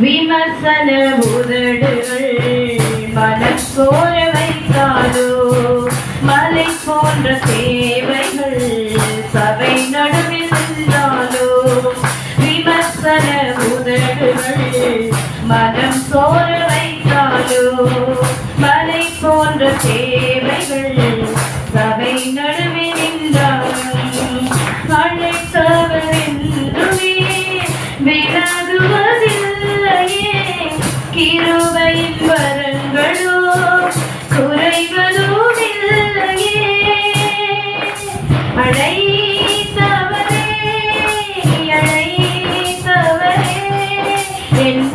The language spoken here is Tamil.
விமர்சன உதடுகள் மனம் சோர வைத்தாலோ மலை போன்ற தேவைகள் சபை நடுவில் நின்றாலோ விமர்சன உதடுகள் மனம் சோர வைத்தாலோ மலை போன்ற தேவைகள் சபை நடுவில் நின்றாலும் அழைத்தவரென்றுமே விலகுவதில்லையே கிருபையின் வரங்களோ குறைவதும் இல்லையே அழைத்தவரே என்